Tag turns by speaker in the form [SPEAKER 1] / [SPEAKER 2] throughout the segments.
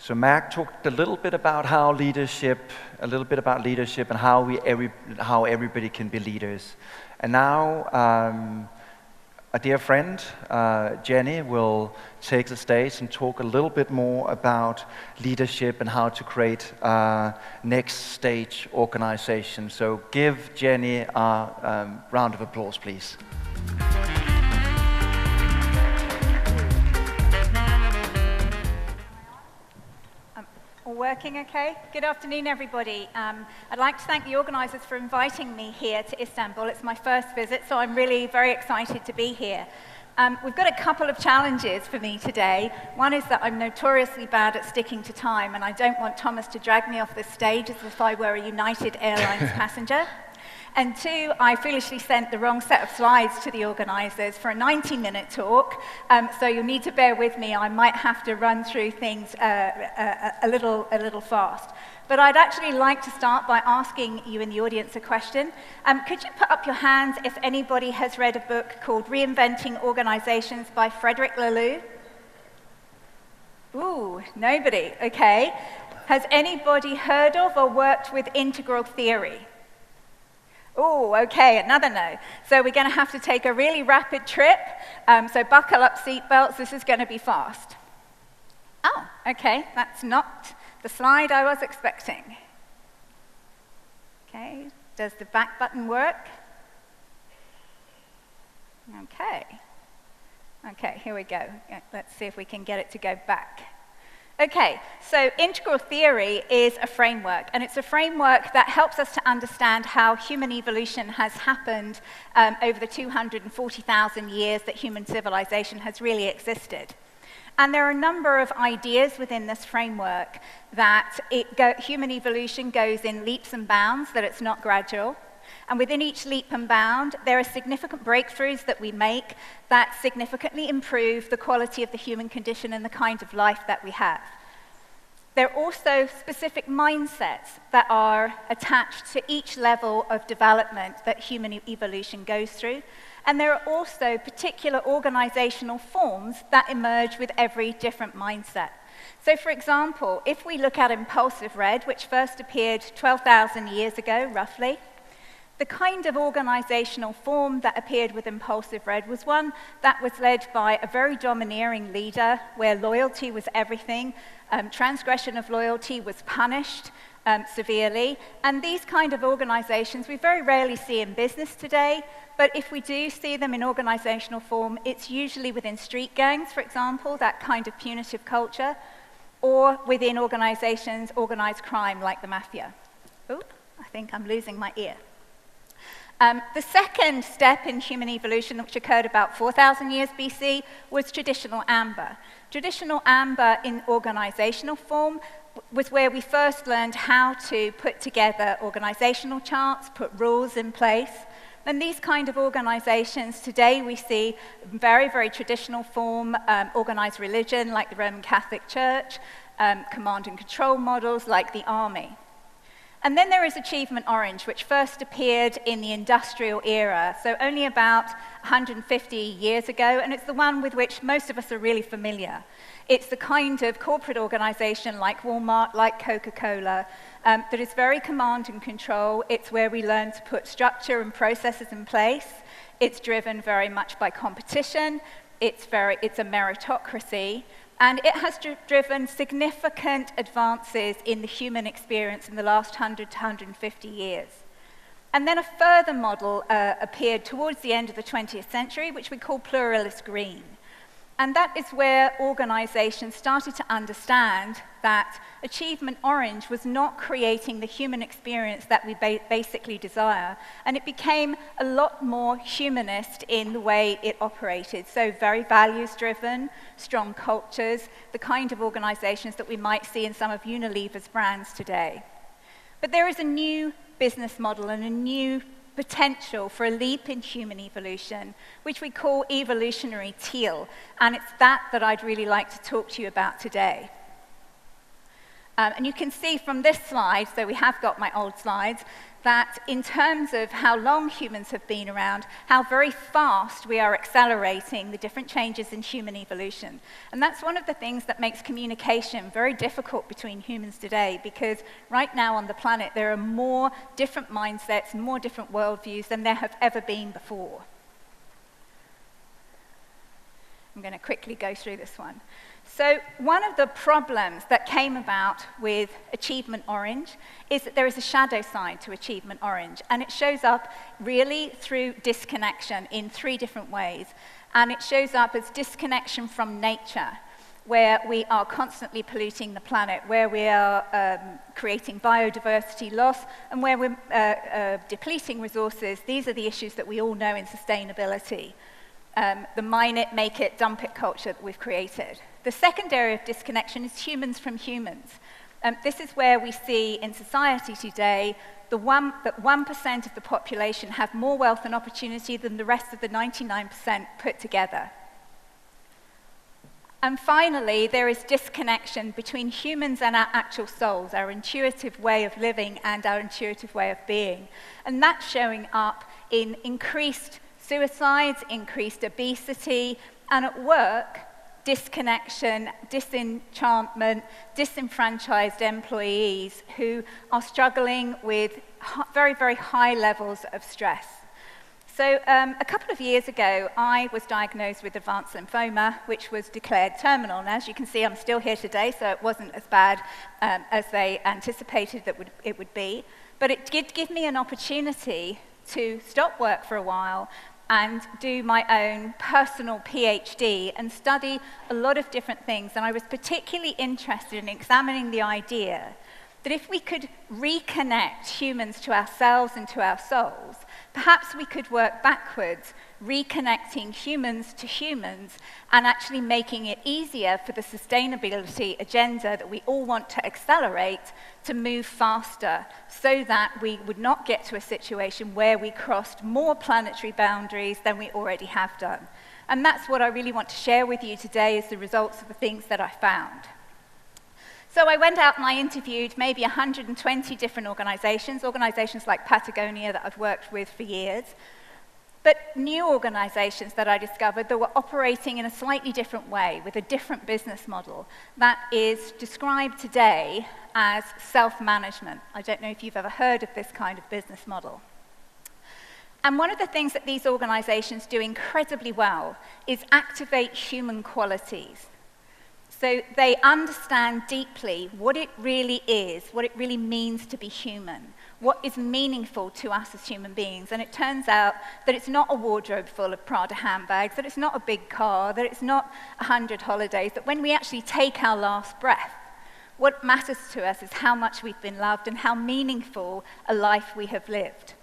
[SPEAKER 1] So Mark talked a little bit about leadership and how everybody can be leaders. And now a dear friend, Jenny, will take the stage and talk a little bit more about leadership and how to create next stage organization. So give Jenny a round of applause, please.
[SPEAKER 2] Working okay? Good afternoon, everybody. I'd like to thank the organisers for inviting me here to Istanbul. It's my first visit, so I'm really very excited to be here. We've got a couple of challenges for me today. One is that I'm notoriously bad at sticking to time, and I don't want Thomas to drag me off the stage as if I were a United Airlines passenger. And two, I foolishly sent the wrong set of slides to the organisers for a 90-minute talk, so you'll need to bear with me. I might have to run through things a little fast. But I'd actually like to start by asking you in the audience a question. Could you put up your hands if anybody has read a book called Reinventing Organizations by Frederick Laloux? Ooh, nobody, okay. Has anybody heard of or worked with integral theory? Oh, okay, another no. So we're going to have to take a really rapid trip. So buckle up seatbelts. This is going to be fast. Oh, okay, that's not the slide I was expecting. Okay, does the back button work? Okay. Okay, here we go. Let's see if we can get it to go back. Okay, so integral theory is a framework, and it's a framework that helps us to understand how human evolution has happened over the 240,000 years that human civilization has really existed. And there are a number of ideas within this framework that human evolution goes in leaps and bounds, that it's not gradual. And within each leap and bound, there are significant breakthroughs that we make that significantly improve the quality of the human condition and the kind of life that we have. There are also specific mindsets that are attached to each level of development that human evolution goes through. And there are also particular organizational forms that emerge with every different mindset. So, for example, if we look at impulsive red, which first appeared 12,000 years ago, roughly, the kind of organizational form that appeared with impulsive red was one that was led by a very domineering leader where loyalty was everything. Transgression of loyalty was punished severely. And these kind of organizations we very rarely see in business today, but if we do see them in organizational form, it's usually within street gangs, for example, that kind of punitive culture, or within organizations, organized crime like the mafia. Oh, I think I'm losing my ear. The second step in human evolution, which occurred about 4,000 years BC, was traditional amber. Traditional amber in organizational form was where we first learned how to put together organizational charts, put rules in place. And these kind of organizations today we see very, very traditional form, organized religion like the Roman Catholic Church, command and control models like the army. And then there is achievement orange, which first appeared in the industrial era, so only about 150 years ago, and it's the one with which most of us are really familiar. It's the kind of corporate organization like Walmart, like Coca-Cola, that is very command and control. It's where we learn to put structure and processes in place. It's driven very much by competition. It's a meritocracy. And it has driven significant advances in the human experience in the last 100 to 150 years. And then a further model appeared towards the end of the 20th century, which we call pluralist green. And that is where organizations started to understand that achievement orange was not creating the human experience that we basically desire. And it became a lot more humanist in the way it operated. So very values-driven, strong cultures, the kind of organizations that we might see in some of Unilever's brands today. But there is a new business model and a new potential for a leap in human evolution, which we call evolutionary teal, and it's that I'd really like to talk to you about today. And you can see from this slide, so we have got my old slides, that in terms of how long humans have been around, how very fast we are accelerating the different changes in human evolution. And that's one of the things that makes communication very difficult between humans today, because right now on the planet there are more different mindsets and more different worldviews than there have ever been before. I'm going to quickly go through this one. So one of the problems that came about with Achievement Orange is that there is a shadow side to Achievement Orange, and it shows up really through disconnection in 3 different ways. And it shows up as disconnection from nature, where we are constantly polluting the planet, where we are creating biodiversity loss, and where we're depleting resources. These are the issues that we all know in sustainability. The mine it, make it, dump it culture that we've created. The second area of disconnection is humans from humans. This is where we see in society today that 1% of the population have more wealth and opportunity than the rest of the 99% put together. And finally, there is disconnection between humans and our actual souls, our intuitive way of living and our intuitive way of being. And that's showing up in increased suicides, increased obesity, and at work, disconnection, disenchantment, disenfranchised employees who are struggling with very, very high levels of stress. So a couple of years ago, I was diagnosed with advanced lymphoma, which was declared terminal. And as you can see, I'm still here today, so it wasn't as bad as they anticipated that it would be. But it did give me an opportunity to stop work for a while and do my own personal PhD and study a lot of different things. And I was particularly interested in examining the idea that if we could reconnect humans to ourselves and to our souls, perhaps we could work backwards, reconnecting humans to humans and actually making it easier for the sustainability agenda that we all want to accelerate to move faster, so that we would not get to a situation where we crossed more planetary boundaries than we already have done. And that's what I really want to share with you today, is the results of the things that I found. So I went out and I interviewed maybe 120 different organizations like Patagonia that I've worked with for years, but new organizations that I discovered that were operating in a slightly different way, with a different business model that is described today as self-management. I don't know if you've ever heard of this kind of business model. And one of the things that these organizations do incredibly well is activate human qualities. So they understand deeply what it really is, what it really means to be human, what is meaningful to us as human beings. And it turns out that it's not a wardrobe full of Prada handbags, that it's not a big car, that it's not 100 holidays, that when we actually take our last breath, what matters to us is how much we've been loved and how meaningful a life we have lived.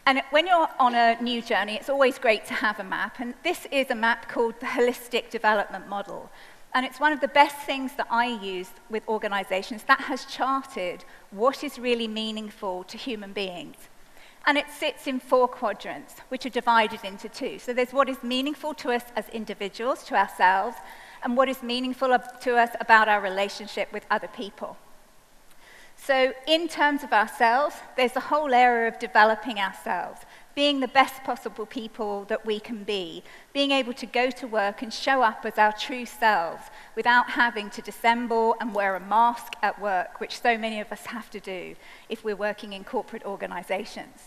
[SPEAKER 2] And when you're on a new journey, it's always great to have a map. And this is a map called the Holistic Development Model. And it's one of the best things that I use with organizations that has charted what is really meaningful to human beings. And it sits in 4 quadrants, which are divided into 2. So there's what is meaningful to us as individuals, to ourselves, and what is meaningful to us about our relationship with other people. So in terms of ourselves, there's the whole area of developing ourselves, being the best possible people that we can be, being able to go to work and show up as our true selves without having to dissemble and wear a mask at work, which so many of us have to do if we're working in corporate organizations.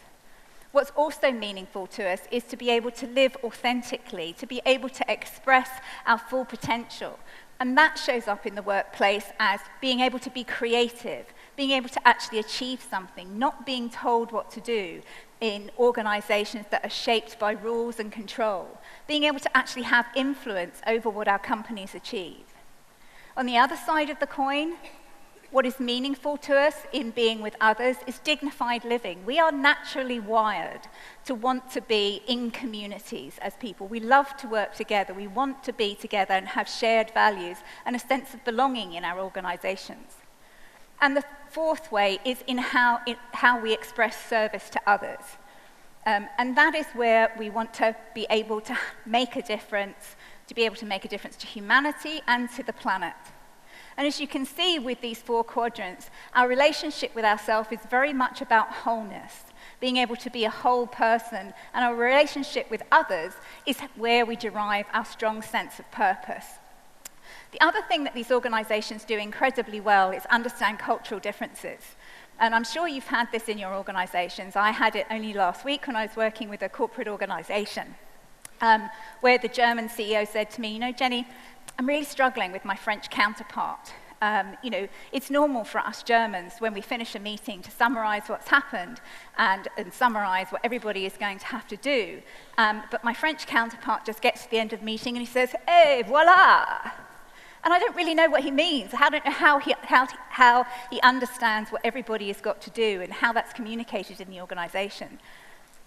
[SPEAKER 2] What's also meaningful to us is to be able to live authentically, to be able to express our full potential. And that shows up in the workplace as being able to be creative, being able to actually achieve something, not being told what to do in organizations that are shaped by rules and control, being able to actually have influence over what our companies achieve. On the other side of the coin, what is meaningful to us in being with others is dignified living. We are naturally wired to want to be in communities as people. We love to work together. We want to be together and have shared values and a sense of belonging in our organizations. And the fourth way is in how we express service to others. And that is where we want to be able to make a difference, to be able to make a difference to humanity and to the planet. And as you can see with these 4 quadrants, our relationship with ourselves is very much about wholeness, being able to be a whole person, and our relationship with others is where we derive our strong sense of purpose. The other thing that these organizations do incredibly well is understand cultural differences. And I'm sure you've had this in your organizations. I had it only last week when I was working with a corporate organization, where the German CEO said to me, Jenny, I'm really struggling with my French counterpart. It's normal for us Germans when we finish a meeting to summarize what's happened and summarize what everybody is going to have to do. But my French counterpart just gets to the end of the meeting and he says, "Hey, voila!" And I don't really know what he means. I don't know how he understands what everybody has got to do and how that's communicated in the organization.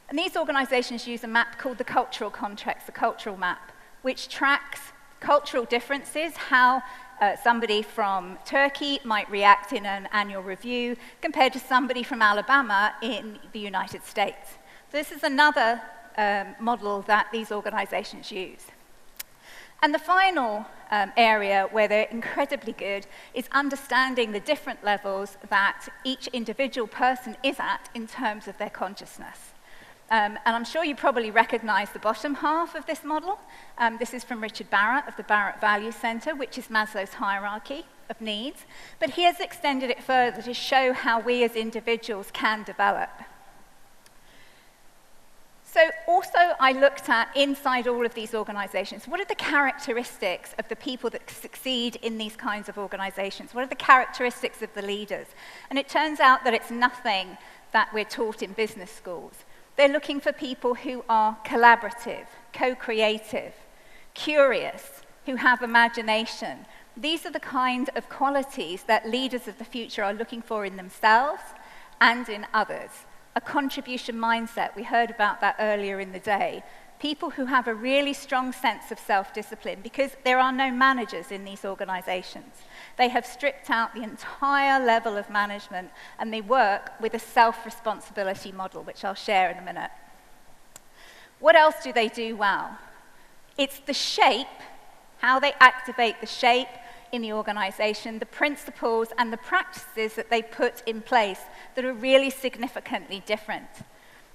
[SPEAKER 2] And these organizations use a map called the cultural context, the cultural map, which tracks cultural differences, how somebody from Turkey might react in an annual review compared to somebody from Alabama in the United States. So this is another model that these organizations use. And the final area where they're incredibly good is understanding the different levels that each individual person is at in terms of their consciousness. And I'm sure you probably recognize the bottom half of this model. This is from Richard Barrett of the Barrett Value Center, which is Maslow's hierarchy of needs. But he has extended it further to show how we as individuals can develop. So also I looked at, inside all of these organizations, what are the characteristics of the people that succeed in these kinds of organizations? What are the characteristics of the leaders? And it turns out that it's nothing that we're taught in business schools. They're looking for people who are collaborative, co-creative, curious, who have imagination. These are the kind of qualities that leaders of the future are looking for in themselves and in others. A contribution mindset, we heard about that earlier in the day. People who have a really strong sense of self-discipline, because there are no managers in these organizations. They have stripped out the entire level of management, and they work with a self-responsibility model, which I'll share in a minute. What else do they do well? It's the shape, how they activate the shape in the organization, the principles and the practices that they put in place that are really significantly different.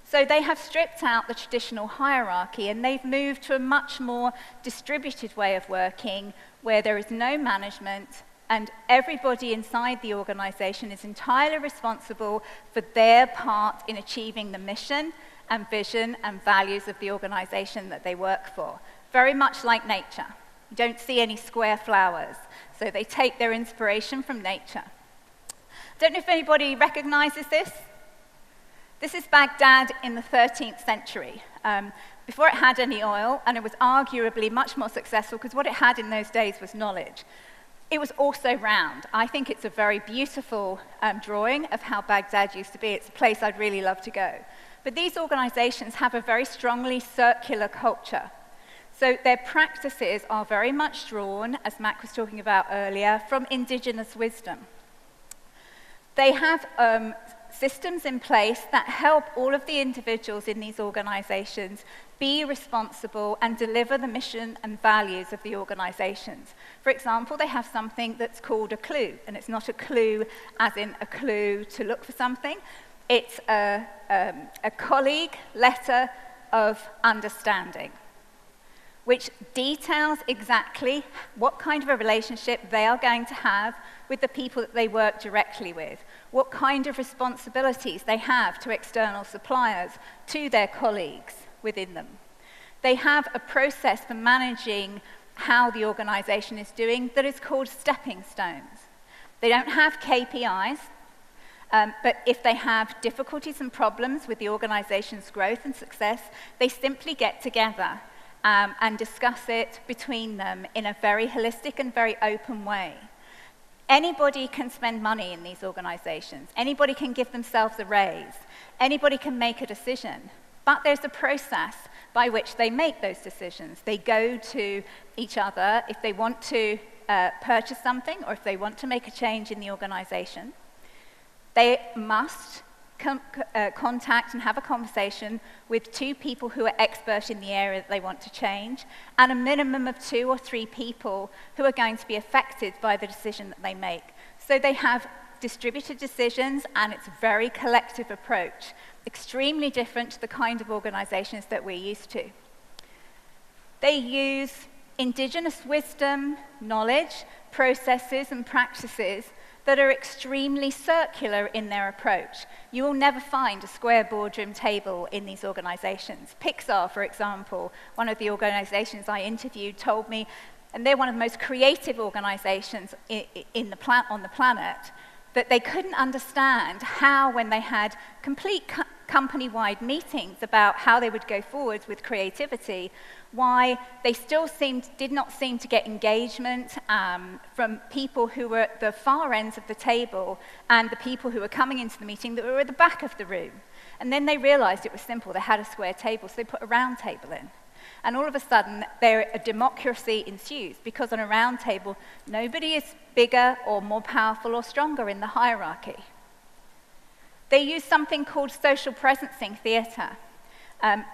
[SPEAKER 2] So they have stripped out the traditional hierarchy and they've moved to a much more distributed way of working where there is no management and everybody inside the organization is entirely responsible for their part in achieving the mission and vision and values of the organization that they work for. Very much like nature. You don't see any square flowers. So they take their inspiration from nature. Don't know if anybody recognizes this. This is Baghdad in the 13th century, before it had any oil, and it was arguably much more successful because what it had in those days was knowledge. It was also round. I think it's a very beautiful drawing of how Baghdad used to be. It's a place I'd really love to go. But these organizations have a very strongly circular culture. So their practices are very much drawn, as Mac was talking about earlier, from indigenous wisdom. They have systems in place that help all of the individuals in these organizations be responsible and deliver the mission and values of the organizations. For example, they have something that's called a clue, and it's not a clue as in a clue to look for something. It's a colleague letter of understanding, which details exactly what kind of a relationship they are going to have with the people that they work directly with, what kind of responsibilities they have to external suppliers, to their colleagues within them. They have a process for managing how the organization is doing that is called stepping stones. They don't have KPIs, but if they have difficulties and problems with the organization's growth and success, they simply get together and discuss it between them in a very holistic and very open way. Anybody can spend money in these organizations. Anybody can give themselves a raise. Anybody can make a decision. But there's a process by which they make those decisions. They go to each other if they want to purchase something or if they want to make a change in the organization. They must contact and have a conversation with 2 people who are expert in the area that they want to change, and a minimum of 2 or 3 people who are going to be affected by the decision that they make. So they have distributed decisions, and it's a very collective approach, extremely different to the kind of organizations that we're used to. They use indigenous wisdom, knowledge, processes, and practices that are extremely circular in their approach. You will never find a square boardroom table in these organizations. Pixar, for example, one of the organizations I interviewed, told me, and they're one of the most creative organizations on the planet, that they couldn't understand how, when they had complete company-wide meetings about how they would go forward with creativity, why they still did not seem to get engagement from people who were at the far ends of the table and the people who were coming into the meeting that were at the back of the room. And then they realized it was simple. They had a square table, so they put a round table in. And all of a sudden, a democracy ensues, because on a round table, nobody is bigger or more powerful or stronger in the hierarchy. They use something called social presencing theater,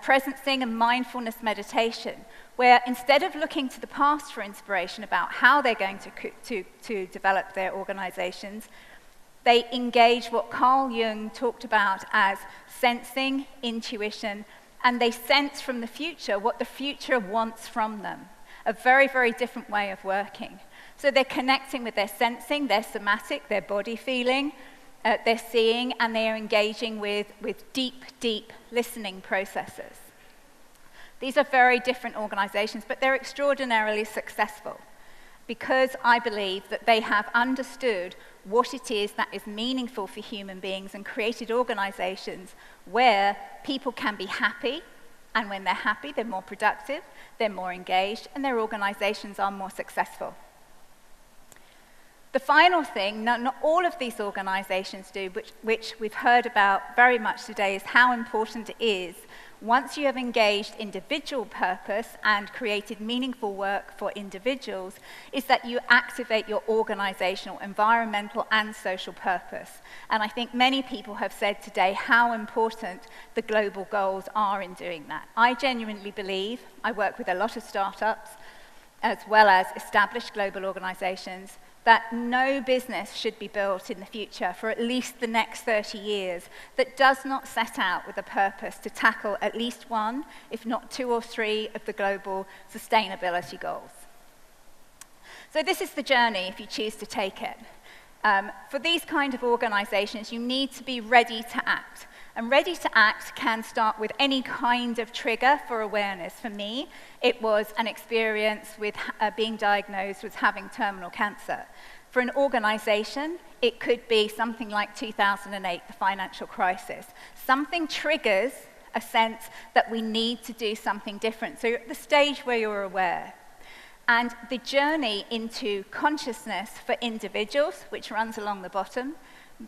[SPEAKER 2] presencing and mindfulness meditation, where instead of looking to the past for inspiration about how they're going to develop their organizations, they engage what Carl Jung talked about as sensing, intuition, and they sense from the future what the future wants from them. A very, very different way of working. So they're connecting with their sensing, their somatic, their body feeling, they're seeing, and they are engaging with deep, deep listening processes. These are very different organizations, but they're extraordinarily successful because I believe that they have understood what it is that is meaningful for human beings and created organizations where people can be happy, and when they're happy, they're more productive, they're more engaged, and their organizations are more successful. The final thing, not all of these organizations do, which we've heard about very much today, is how important it is, once you have engaged individual purpose and created meaningful work for individuals, is that you activate your organizational, environmental, and social purpose. And I think many people have said today how important the global goals are in doing that. I genuinely believe, I work with a lot of startups, as well as established global organizations, that no business should be built in the future for at least the next 30 years that does not set out with a purpose to tackle at least one, if not 2 or 3, of the global sustainability goals. So this is the journey if you choose to take it. For these kind of organizations, you need to be ready to act. And ready to act can start with any kind of trigger for awareness. For me, it was an experience with being diagnosed with having terminal cancer. For an organization, it could be something like 2008, the financial crisis. Something triggers a sense that we need to do something different. So you're at the stage where you're aware. And the journey into consciousness for individuals, which runs along the bottom,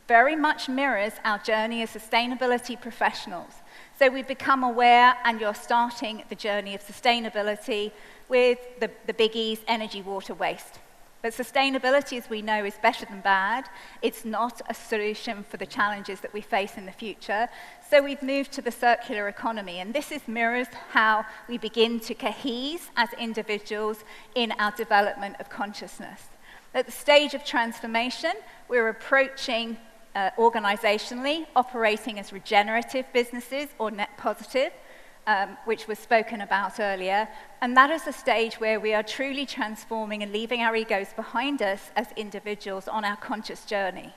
[SPEAKER 2] very much mirrors our journey as sustainability professionals. So we become aware, and you're starting the journey of sustainability with the biggies: energy, water, waste. But sustainability, as we know, is better than bad. It's not a solution for the challenges that we face in the future. So we've moved to the circular economy, and this mirrors how we begin to cohese as individuals in our development of consciousness. At the stage of transformation, we're approaching organizationally, operating as regenerative businesses or net positive, which was spoken about earlier. And that is a stage where we are truly transforming and leaving our egos behind us as individuals on our conscious journey.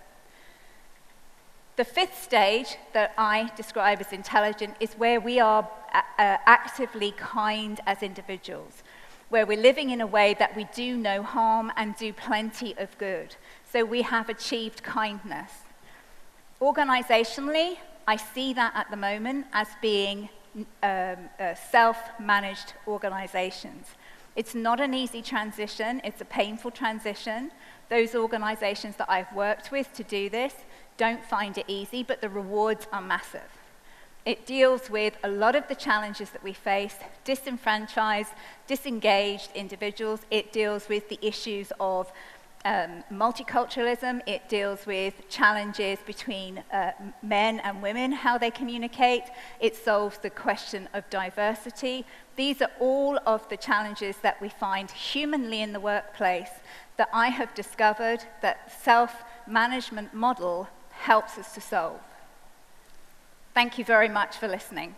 [SPEAKER 2] The 5th stage that I describe as intelligent is where we are actively kind as individuals, where we're living in a way that we do no harm and do plenty of good. So we have achieved kindness. Organizationally, I see that at the moment as being self-managed organizations. It's not an easy transition, it's a painful transition. Those organizations that I've worked with to do this don't find it easy, but the rewards are massive. It deals with a lot of the challenges that we face: disenfranchised, disengaged individuals. It deals with the issues of multiculturalism. It deals with challenges between men and women, how they communicate. It solves the question of diversity. These are all of the challenges that we find humanly in the workplace that I have discovered that self-management model helps us to solve. Thank you very much for listening.